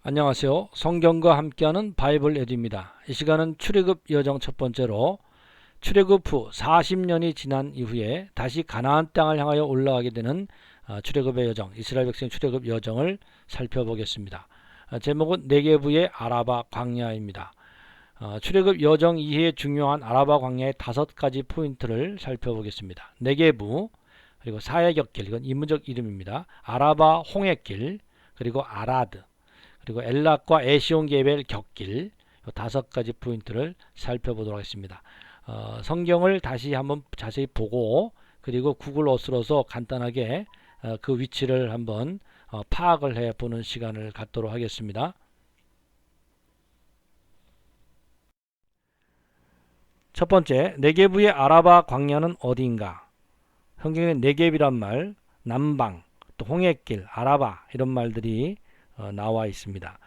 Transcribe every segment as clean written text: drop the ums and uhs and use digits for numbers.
안녕하세요. 성경과 함께하는 바이블 에듀입니다. 이 시간은 출애굽 여정 첫 번째로 출애굽 후 40년이 지난 이후에 다시 가나안 땅을 향하여 올라가게 되는 출애굽의 여정, 이스라엘 백성 출애굽 여정을 살펴보겠습니다. 제목은 네게부의 아라바 광야입니다. 출애굽 여정 이후에 중요한 아라바 광야의 5가지 포인트를 살펴보겠습니다. 네게부, 그리고 사해격길, 이건 인문적 이름입니다. 아라바 홍해길, 그리고 아라드, 그리고 엘락과 에시온게벨 격길, 5가지 포인트를 살펴보도록 하겠습니다. 성경을 다시 한번 자세히 보고 그리고 구글 어스로서 간단하게 그 위치를 한번 파악을 해보는 시간을 갖도록 하겠습니다. 첫 번째, 네게부의 아라바 광야는 어디인가? 성경에는 네게비란 말, 남방, 또 홍해길, 아라바 이런 말들이 나와 있습니다.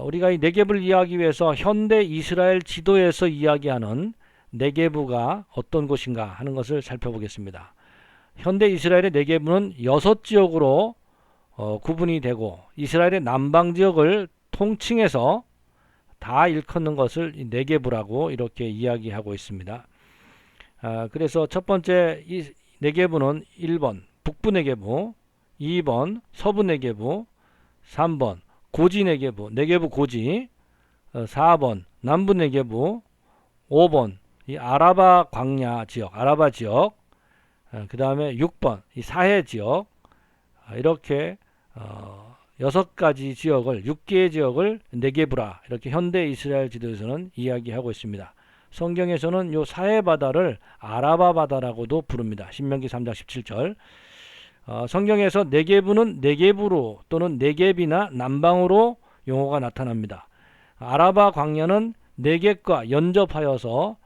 우리가 이 네게부를 이해하기 위해서 현대 이스라엘 지도에서 이야기하는 네게부가 어떤 곳인가 하는 것을 살펴보겠습니다. 현대 이스라엘의 네게부는 6지역으로 구분이 되고 이스라엘의 남방 지역을 통칭해서 다 일컫는 것을 네게부라고 이렇게 이야기하고 있습니다. 그래서 첫 번째 이 네게부는 1번 북부 네게부, 2번 서부 네게부, 3번 고지 네게부, 네게부 고지, 4번 남부 네게부, 5번 이 아라바 광야 지역, 아라바 지역, 그 다음에 6번 이 사해 지역, 이렇게 6가지 지역을 6개의 지역을 네게부라 이렇게 현대 이스라엘 지도에서는 이야기하고 있습니다. 성경에서는 이 사해 바다를 아라바 바다라고도 부릅니다. 신명기 3장 17절. 성경에서 네게부는 네게부로 또는 네게비나 남방으로 용어가 나타납니다. 아라바 광야는 네겝과 연접하여서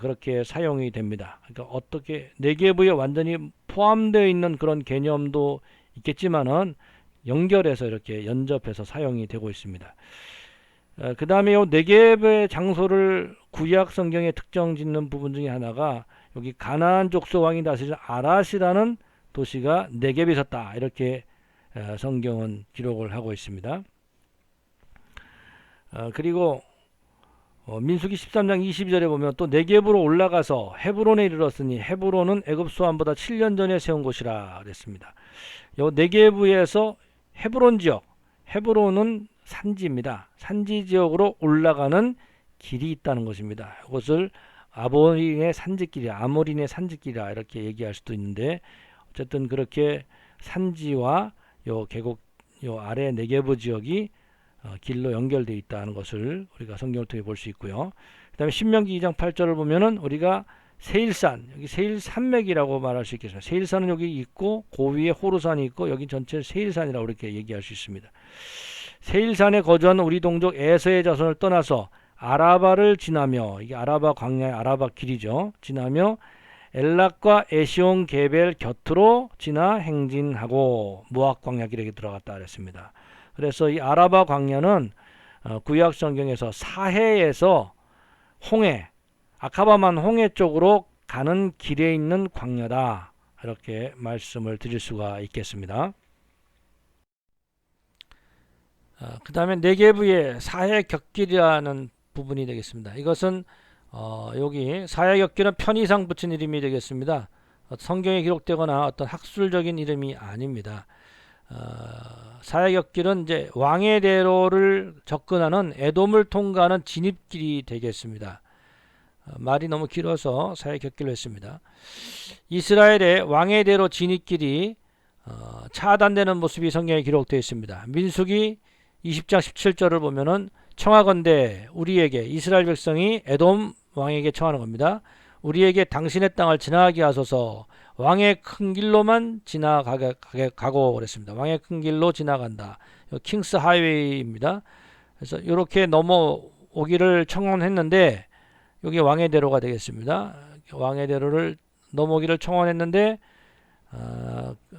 그렇게 사용이 됩니다. 그러니까 어떻게 네게부에 완전히 포함되어 있는 그런 개념도 있겠지만은 연결해서 이렇게 연접해서 사용이 되고 있습니다. 그 다음에 이 네겝의 장소를 구약 성경에 특정 짓는 부분 중에 하나가 여기 가나안 족속 왕이 다스리는 아랏이라는 도시가 네겝에 있었다 이렇게 성경은 기록을 하고 있습니다. 그리고 민수기 13장 22절에 보면 또 네겝으로 올라가서 헤브론에 이르렀으니 헤브론은 애굽 수환보다 7년 전에 세운 곳이라 그랬습니다. 요 네겝에서 헤브론 지역, 헤브론은 산지입니다. 산지 지역으로 올라가는 길이 있다는 것입니다. 이것을 아모린의 산지길이라 이렇게 얘기할 수도 있는데 어쨌든 그렇게 산지와 요 계곡 요 아래 네게부 지역이 길로 연결되어 있다는 것을 우리가 성경을 통해 볼 수 있고요. 그다음에 신명기 2장 8절을 보면은 우리가 세일산, 여기 세일산맥이라고 말할 수 있겠습니다. 세일산은 여기 있고 그 위에 호르산이 있고 여기 전체 세일산이라고 이렇게 얘기할 수 있습니다. 세일산에 거주한 우리 동족 에서의 자손을 떠나서 아라바를 지나며, 이게 아라바 광야의 아라바 길이죠. 지나며 엘락과 에시온 게벨 곁으로 지나 행진하고 무악 광야 길에 들어갔다 그랬습니다. 그래서 이 아라바 광야는 구약 성경에서 사해에서 홍해, 아카바만 홍해 쪽으로 가는 길에 있는 광야다 이렇게 말씀을 드릴 수가 있겠습니다. 그 다음에 네게부의 사해격길이라는 부분이 되겠습니다. 이것은 여기 사해격길은 편의상 붙인 이름이 되겠습니다. 성경에 기록되거나 어떤 학술적인 이름이 아닙니다. 사해격길은 이제 왕의 대로를 접근하는 에돔을 통과하는 진입길이 되겠습니다. 말이 너무 길어서 사해격길로 했습니다. 이스라엘의 왕의 대로 진입길이 차단되는 모습이 성경에 기록되어 있습니다. 민수기 20장 17절을 보면은 청하건대 우리에게, 이스라엘 백성이 에돔 왕에게 청하는 겁니다. 우리에게 당신의 땅을 지나가게 하소서. 왕의 큰 길로만 지나가고 그랬습니다. 왕의 큰 길로 지나간다. 킹스 하이웨이입니다. 그래서 이렇게 넘어오기를 청원했는데 여기 왕의 대로가 되겠습니다. 왕의 대로를 넘어오기를 청원했는데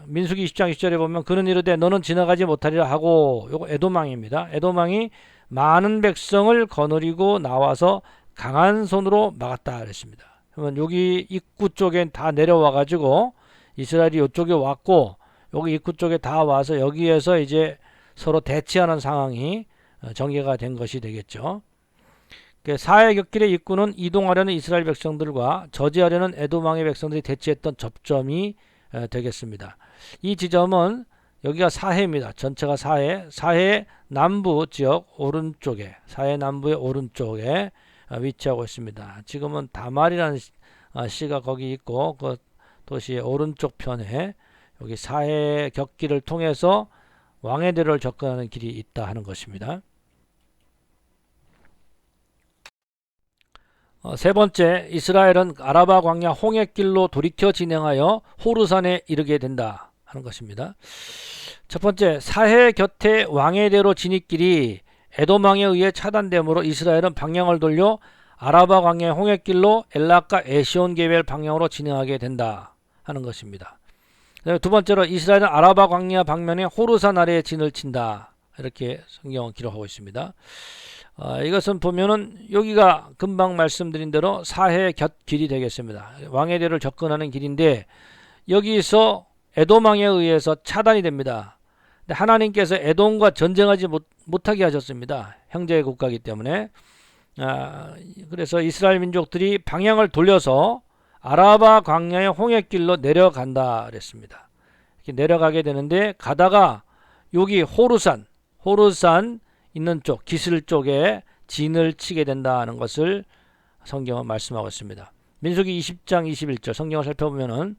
민수기 20장 20절에 보면 그는 이르되 너는 지나가지 못하리라 하고, 요거 에돔왕입니다. 에돔왕이 많은 백성을 거느리고 나와서 강한 손으로 막았다 그랬습니다. 그러면 여기 입구 쪽에 다 내려와 가지고 이스라엘이 이쪽에 왔고 여기 입구 쪽에 다 와서 여기에서 이제 서로 대치하는 상황이 전개가 된 것이 되겠죠. 사해 곁길의 입구는 이동하려는 이스라엘 백성들과 저지하려는 에돔 왕의 백성들이 대치했던 접점이 되겠습니다. 이 지점은 여기가 사해입니다. 전체가 사해 남부 지역 오른쪽에, 사해 남부의 오른쪽에 위치하고 있습니다. 지금은 다말이라는 시가 거기 있고 그 도시의 오른쪽 편에 여기 사해 곁길을 통해서 왕의 대로를 접근하는 길이 있다 하는 것입니다. 세 번째, 이스라엘은 아라바 광야 홍해길로 돌이켜 진행하여 호르산에 이르게 된다 하는 것입니다. 첫 번째, 사해 곁에 왕의 대로 진입길이 에돔 왕에 의해 차단되므로 이스라엘은 방향을 돌려 아라바 광야 홍해길로 엘락과 에시온게벨 방향으로 진행하게 된다 하는 것입니다. 두 번째로, 이스라엘은 아라바 광야 방면에 호르산 아래에 진을 친다, 이렇게 성경은 기록하고 있습니다. 이것은 보면은 여기가 금방 말씀드린 대로 사해 곁길이 되겠습니다. 왕의 대로를 접근하는 길인데 여기서 에돔 왕에 의해서 차단이 됩니다. 근데 하나님께서 에돔과 전쟁하지 못하게 하셨습니다. 형제의 국가이기 때문에. 그래서 이스라엘 민족들이 방향을 돌려서 아라바 광야의 홍해길로 내려간다 그랬습니다. 이렇게 내려가게 되는데 가다가 여기 호르산 있는 쪽, 기슬 쪽에 진을 치게 된다는 것을 성경은 말씀하고 있습니다. 민수기 20장 21절 성경을 살펴보면은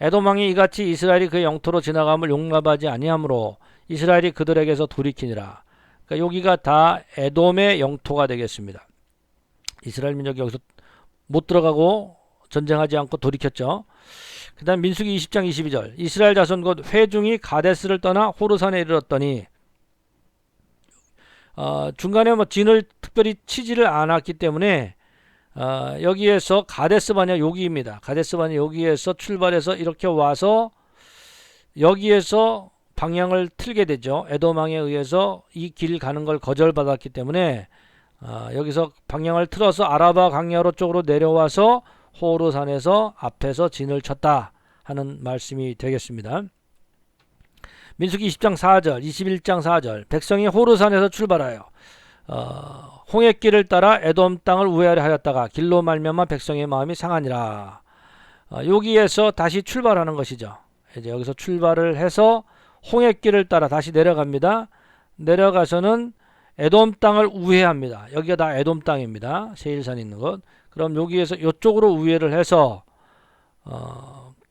에돔 왕이 이같이 이스라엘이 그의 영토로 지나감을 용납하지 아니하므로 이스라엘이 그들에게서 돌이키니라. 그러니까 여기가 다 에돔의 영토가 되겠습니다. 이스라엘 민족이 여기서 못 들어가고 전쟁하지 않고 돌이켰죠. 그 다음 민수기 20장 22절 이스라엘 자손 곧 회중이 가데스를 떠나 호르산에 이르렀더니 중간에 진을 특별히 치지를 않았기 때문에 여기에서 가데스 바냐 여기입니다. 가데스 바냐 여기에서 출발해서 이렇게 와서 여기에서 방향을 틀게 되죠. 에돔 왕에 의해서 이 길 가는 걸 거절받았기 때문에 여기서 방향을 틀어서 아라바 광야로 쪽으로 내려와서 호르산에서 앞에서 진을 쳤다 하는 말씀이 되겠습니다. 민수기 20장 4절, 21장 4절 백성이 호르산에서 출발하여 홍해길을 따라 에돔 땅을 우회하려 하였다가 길로 말미암아 백성의 마음이 상하니라. 여기에서 다시 출발하는 것이죠. 이제 여기서 출발을 해서 홍해길을 따라 다시 내려갑니다. 내려가서는 에돔 땅을 우회합니다. 여기가 다 에돔 땅입니다. 세일산 있는 곳. 그럼 여기에서 이쪽으로 우회를 해서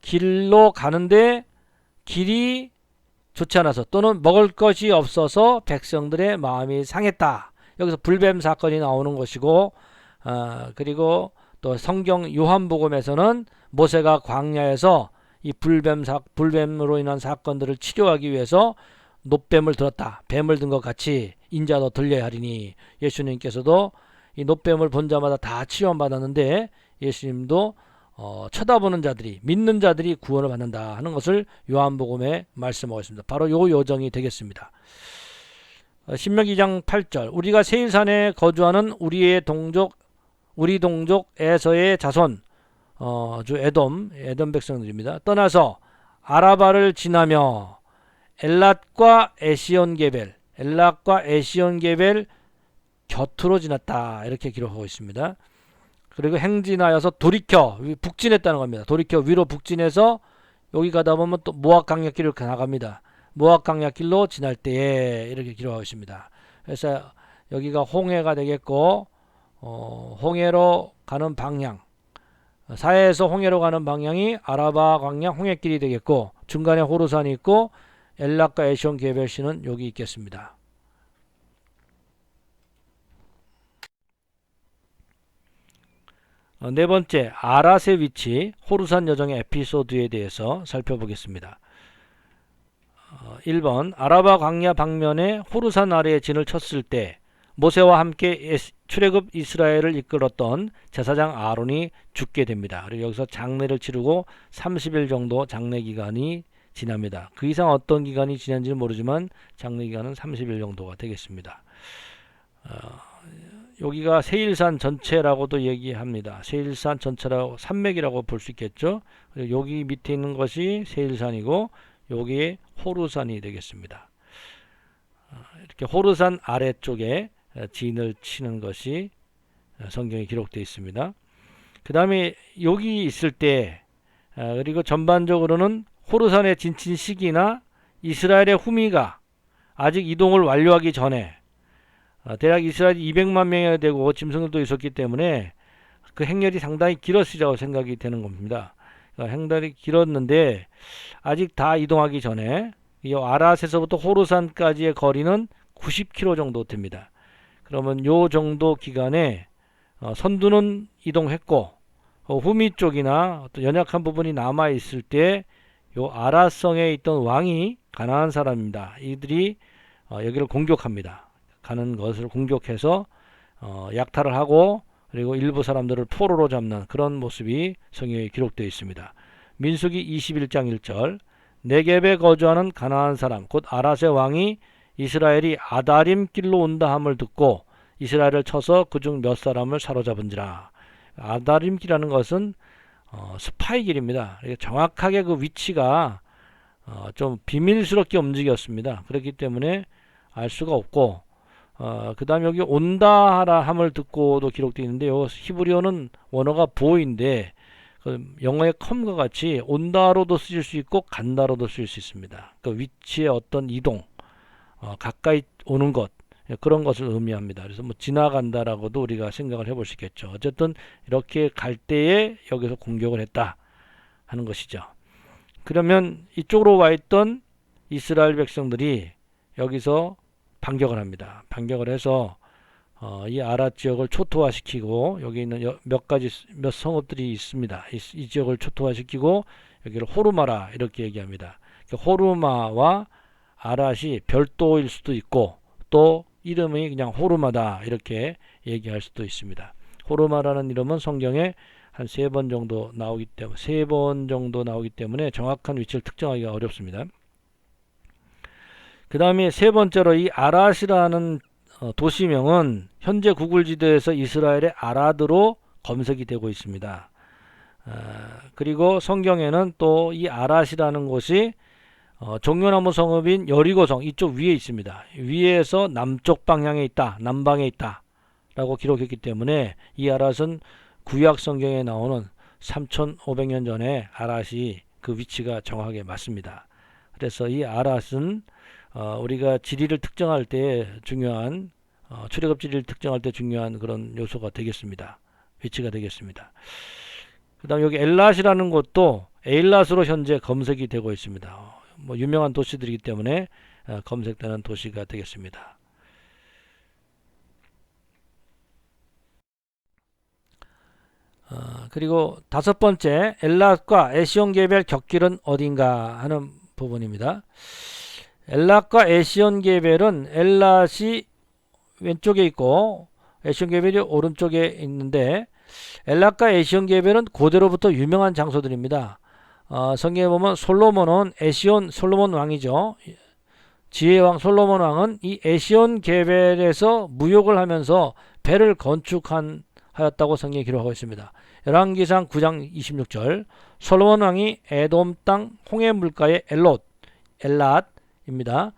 길로 가는데 길이 좋지 않아서 또는 먹을 것이 없어서 백성들의 마음이 상했다. 여기서 불뱀 사건이 나오는 것이고 그리고 또 성경 요한복음에서는 모세가 광야에서 이 불뱀으로 인한 사건들을 치료하기 위해서 놋뱀을 들었다. 뱀을 든 것 같이 인자도 들려야 하리니 예수님께서도 이 놋뱀을 본 자마다 다 치유받았는데 예수님도 쳐다보는 자들이 믿는 자들이 구원을 받는다 하는 것을 요한복음에 말씀하고 있습니다. 바로 요 요정이 되겠습니다. 신명기 2장 8절 우리가 세일산에 거주하는 우리 동족 에서의 자손 주 에돔 백성들입니다. 떠나서 아라바를 지나며 엘랏과 에시온게벨 곁으로 지났다 이렇게 기록하고 있습니다. 그리고 행진하여서 돌이켜 북진했다는 겁니다. 돌이켜 위로 북진해서 여기 가다 보면 또 모압 강약길을 나갑니다. 모압 강약길로 지날 때에 이렇게 기록하고 있습니다. 그래서 여기가 홍해가 되겠고 홍해로 가는 방향 사해에서 홍해로 가는 방향이 아라바 광야 홍해길이 되겠고 중간에 호르산이 있고 엘락과 에시온 게벨시는 여기 있겠습니다. 네 번째, 아랏의 위치, 호르산 여정의 에피소드에 대해서 살펴보겠습니다. 1번, 아라바 광야 방면에 호르산 아래에 진을 쳤을 때 모세와 함께 출애굽 이스라엘을 이끌었던 제사장 아론이 죽게 됩니다. 그리고 여기서 장례를 치르고 30일 정도 장례 기간이 지납니다. 그 이상 어떤 기간이 지난지는 모르지만 장례 기간은 30일 정도가 되겠습니다. 여기가 세일산 전체라고도 얘기합니다. 세일산 전체라고 산맥이라고 볼 수 있겠죠. 그리고 여기 밑에 있는 것이 세일산이고 여기 호르산이 되겠습니다. 이렇게 호르산 아래쪽에 진을 치는 것이 성경에 기록되어 있습니다. 그 다음에 여기 있을 때 그리고 전반적으로는 호르산에 진친 시기나 이스라엘의 후미가 아직 이동을 완료하기 전에 대략 이스라엘이 200만 명이 되고 짐승들도 있었기 때문에 그 행렬이 상당히 길었으리라고 생각이 되는 겁니다. 행렬이 길었는데 아직 다 이동하기 전에 이 아랏에서부터 호르산까지의 거리는 90km 정도 됩니다. 그러면 요 정도 기간에 선두는 이동했고 후미 쪽이나 어떤 연약한 부분이 남아 있을 때 요 아랏성에 있던 왕이 가나안 사람입니다. 이들이 여기를 공격합니다. 가는 것을 공격해서 약탈을 하고 그리고 일부 사람들을 포로로 잡는 그런 모습이 성경에 기록되어 있습니다. 민수기 21장 1절 네겝에 거주하는 가나안 사람 곧 아랏의 왕이 이스라엘이 아다림 길로 온다 함을 듣고 이스라엘을 쳐서 그중 몇 사람을 사로잡은지라. 아다림 길이라는 것은 스파이 길입니다. 정확하게 그 위치가 좀 비밀스럽게 움직였습니다. 그렇기 때문에 알 수가 없고 그 다음에 여기 온다 하라 함을 듣고도 기록되어 있는데 요 히브리어는 원어가 보인데 그 영어의 컴과 같이 온다로도 쓰일 수 있고 간다로도 쓰일 수 있습니다. 그 위치의 어떤 이동 가까이 오는 것 그런 것을 의미합니다. 그래서 뭐 지나간다라고도 우리가 생각을 해볼 수 있겠죠. 어쨌든 이렇게 갈 때에 여기서 공격을 했다 하는 것이죠. 그러면 이쪽으로 와 있던 이스라엘 백성들이 여기서 반격을 합니다. 반격을 해서 이 아랏 지역을 초토화시키고 여기 있는 몇 성읍들이 있습니다. 이 지역을 초토화시키고 여기를 호르마라 이렇게 얘기합니다. 호르마와 아랏이 별도일 수도 있고 또 이름이 그냥 호르마다 이렇게 얘기할 수도 있습니다. 호르마라는 이름은 성경에 한 3번 정도 나오기 때문에 정확한 위치를 특정하기가 어렵습니다. 그 다음에 세 번째로 이 아랏이라는 도시명은 현재 구글지도에서 이스라엘의 아라드로 검색이 되고 있습니다. 그리고 성경에는 또 이 아랏이라는 곳이 종려나무 성읍인 여리고성 이쪽 위에 있습니다. 위에서 남쪽 방향에 있다, 남방에 있다 라고 기록했기 때문에 이 아랏은 구약 성경에 나오는 3500년 전에 아랏이 그 위치가 정확하게 맞습니다. 그래서 이 아랏은 우리가 지리를 특정할 때 중요한 출애굽 지리를 특정할 때 중요한 그런 요소가 되겠습니다. 위치가 되겠습니다. 그 다음 여기 엘랏이라는 곳도 에일랏으로 현재 검색이 되고 있습니다. 뭐 유명한 도시들이기 때문에 검색되는 도시가 되겠습니다. 그리고 다섯 번째 엘랏과 에시온게벨 곁길은 어딘가 하는 부분입니다. 엘랏과 에시온게벨은 엘랏이 왼쪽에 있고 에시온게벨이 오른쪽에 있는데 엘랏과 에시온게벨은 고대로부터 유명한 장소들입니다. 성경에 보면 솔로몬 왕이죠. 지혜왕 솔로몬 왕은 이 에시온게벨에서 무역을 하면서 배를 건축하였다고 성경에 기록하고 있습니다. 열왕기상 9장 26절 솔로몬 왕이 에돔 땅 홍해 물가의 엘랏입니다.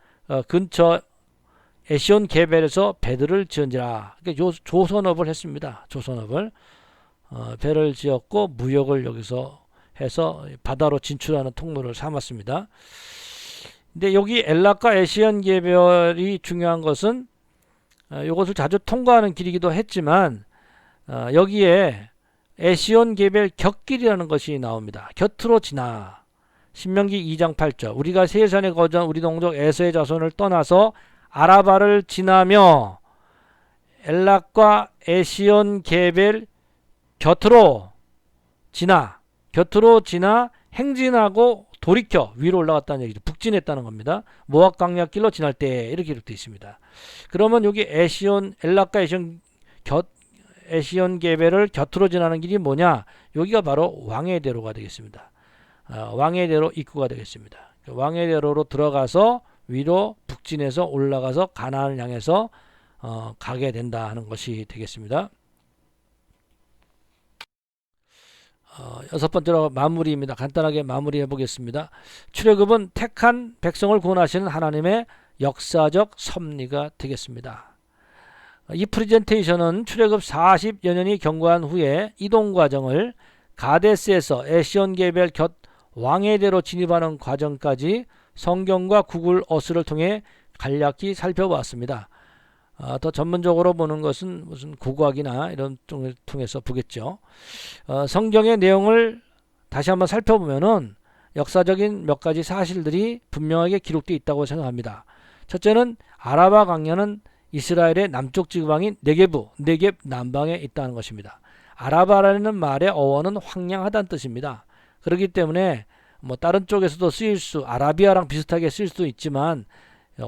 근처 에시온게벨에서 배들을 지은지라. 그러니까 조선업을 했습니다. 조선업을 배를 지었고 무역을 여기서 해서 바다로 진출하는 통로를 삼았습니다. 근데 여기 엘랏과 에시온게벨이 중요한 것은 이것을 자주 통과하는 길이기도 했지만 여기에 에시온게벨 곁길이라는 것이 나옵니다. 곁으로 지나. 신명기 2장 8절 우리가 세산에 거주한 우리 동족 에서의 자손을 떠나서 아라바를 지나며 엘랏과 에시온게벨 곁으로 지나 행진하고 돌이켜 위로 올라갔다는 얘기죠. 북진했다는 겁니다. 모압 강약길로 지날 때 이렇게 기록되어 있습니다. 그러면 여기 엘랏과 에시온게벨을 곁으로 지나는 길이 뭐냐? 여기가 바로 왕의 대로가 되겠습니다. 왕의 대로 입구가 되겠습니다. 왕의 대로로 들어가서 위로 북진해서 올라가서 가나안을 향해서 가게 된다 하는 것이 되겠습니다. 여섯 번째로 마무리입니다. 간단하게 마무리해 보겠습니다. 출애굽은 택한 백성을 구원하시는 하나님의 역사적 섭리가 되겠습니다. 이 프레젠테이션은 출애굽 40여 년이 경과한 후에 이동 과정을 가데스에서 에시온 게벨 곁 왕의대로 진입하는 과정까지 성경과 구글 어스를 통해 간략히 살펴보았습니다. 더 전문적으로 보는 것은 무슨 국어학이나 이런 쪽을 통해서 보겠죠. 성경의 내용을 다시 한번 살펴보면은 역사적인 몇 가지 사실들이 분명하게 기록되어 있다고 생각합니다. 첫째는 아라바 광야는 이스라엘의 남쪽 지방인 네게브, 네겝 남방에 있다는 것입니다. 아라바라는 말의 어원은 황량하다는 뜻입니다. 그렇기 때문에 뭐 다른 쪽에서도 아라비아랑 비슷하게 쓰일 수도 있지만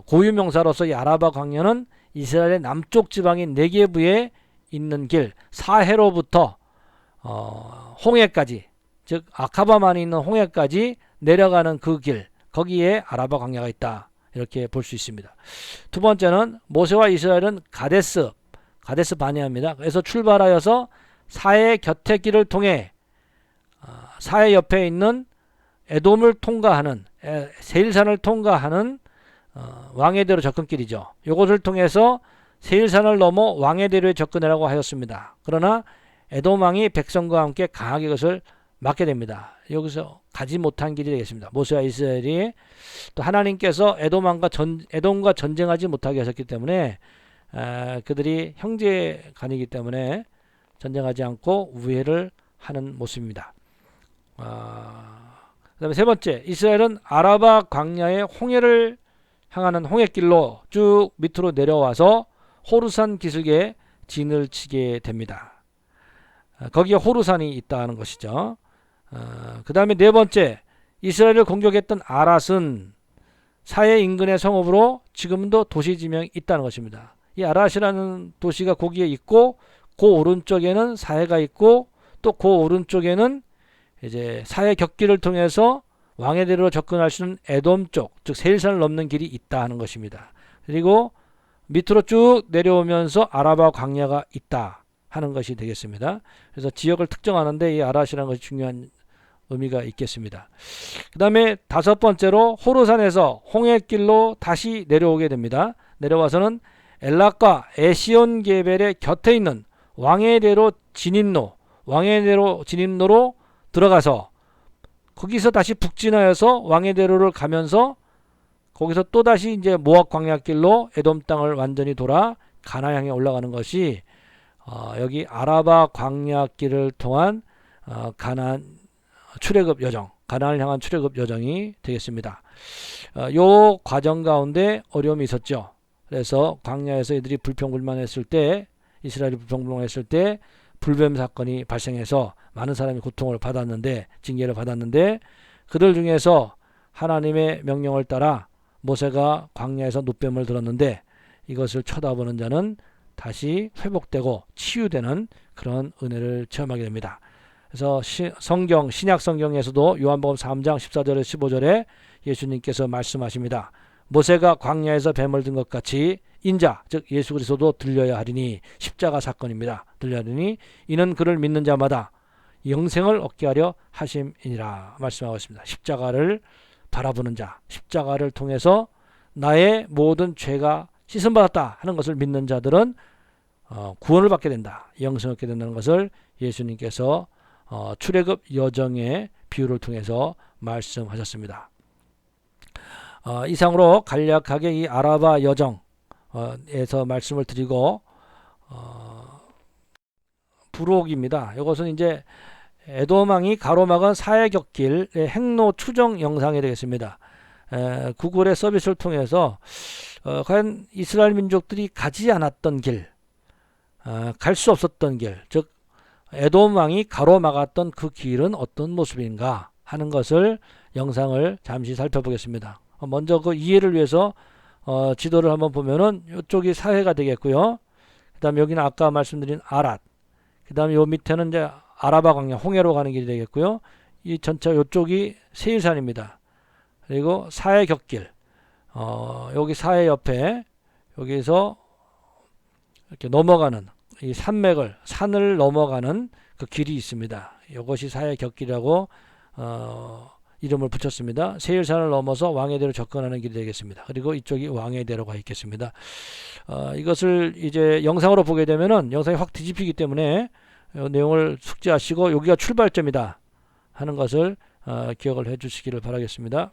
고유명사로서 이 아라바 광야는 이스라엘의 남쪽 지방인 네게브에 있는 길, 사해로부터 홍해까지, 즉 아카바만이 있는 홍해까지 내려가는 그 길, 거기에 아라바 광야가 있다. 이렇게 볼 수 있습니다. 두 번째는 모세와 이스라엘은 가데스 바네아입니다. 그래서 출발하여서 사해 곁의 길을 통해 사해 옆에 있는 에돔을 통과하는 세일산을 통과하는 왕의대로 접근길이죠. 이것을 통해서 세일산을 넘어 왕의대로에 접근하라고 하였습니다. 그러나 에돔 왕이 백성과 함께 강하게 그것을 막게 됩니다. 여기서 가지 못한 길이 되겠습니다. 모세와 이스라엘이 또 하나님께서 에돔과 전쟁하지 못하게 하셨기 때문에 그들이 형제 간이기 때문에 전쟁하지 않고 우회를 하는 모습입니다. 그 다음에 세 번째, 이스라엘은 아라바 광야의 홍해를 향하는 홍해길로 쭉 밑으로 내려와서 호르산 기슭에 진을 치게 됩니다. 거기에 호르산이 있다는 것이죠. 그 다음에 네 번째, 이스라엘을 공격했던 아랏은 사해 인근의 성읍으로 지금도 도시 지명이 있다는 것입니다. 이 아랏이라는 도시가 거기에 있고 그 오른쪽에는 사해가 있고 또 그 오른쪽에는 이제 사해 곁길을 통해서 왕의대로로 접근할 수 있는 에돔 쪽, 즉 세일산을 넘는 길이 있다 하는 것입니다. 그리고 밑으로 쭉 내려오면서 아라바 광야가 있다 하는 것이 되겠습니다. 그래서 지역을 특정하는데 이 아랏이라는 것이 중요한 의미가 있겠습니다. 그 다음에 다섯 번째로 호르산에서 홍해길로 다시 내려오게 됩니다. 내려와서는 엘락과 에시온 게벨의 곁에 있는 왕의대로 진입로로 들어가서 거기서 다시 북진하여서 왕의대로를 가면서 거기서 또다시 이제 모압 광야길로 에돔 땅을 완전히 돌아 가나안 향해 올라가는 것이 여기 아라바 광야길을 통한 가나안 출애굽 여정, 가나안을 향한 출애굽 여정이 되겠습니다. 요 과정 가운데 어려움이 있었죠. 그래서 광야에서 이들이 불평불만했을 때, 이스라엘이 불평불만했을 때 불뱀 사건이 발생해서 많은 사람이 고통을 받았는데, 징계를 받았는데, 그들 중에서 하나님의 명령을 따라 모세가 광야에서 놋뱀을 들었는데 이것을 쳐다보는 자는 다시 회복되고 치유되는 그런 은혜를 체험하게 됩니다. 그래서 신약 성경에서도 요한복음 3장 14절에 15절에 예수님께서 말씀하십니다. 모세가 광야에서 뱀을 든 것 같이 인자, 즉 예수 그리스도도 들려야 하리니, 십자가 사건입니다. 들려야 하리니 이는 그를 믿는 자마다 영생을 얻게 하려 하심이니라 말씀하고 있습니다. 십자가를 바라보는 자, 십자가를 통해서 나의 모든 죄가 씻음받았다 하는 것을 믿는 자들은 구원을 받게 된다, 영생을 얻게 된다는 것을 예수님께서 출애굽 여정의 비유를 통해서 말씀하셨습니다. 이상으로 간략하게 이 아라바 여정에서 말씀을 드리고 부록입니다. 이것은 이제 에돔 왕이 가로막은 사해 곁길의 행로 추정 영상이 되겠습니다. 구글의 서비스를 통해서 과연 이스라엘 민족들이 가지 않았던 길, 갈 수 없었던 길, 즉 에돔 왕이 가로막았던 그 길은 어떤 모습인가 하는 것을 영상을 잠시 살펴보겠습니다. 먼저 그 이해를 위해서 지도를 한번 보면은 이쪽이 사해가 되겠고요. 그 다음에 여기는 아까 말씀드린 아랏, 그 다음에 요 밑에는 이제 아라바 광야 홍해로 가는 길이 되겠고요. 이 전체 이쪽이 세일산입니다. 그리고 사해 곁길, 여기 사해 옆에 여기서 이렇게 넘어가는 이 산을 넘어가는 그 길이 있습니다. 이것이 사해 곁길이라고 이름을 붙였습니다. 세일산을 넘어서 왕해대로 접근하는 길이 되겠습니다. 그리고 이쪽이 왕해대로가 있겠습니다. 이것을 이제 영상으로 보게 되면은 영상이 확 뒤집히기 때문에 내용을 숙지하시고 여기가 출발점이다 하는 것을 기억을 해 주시기를 바라겠습니다.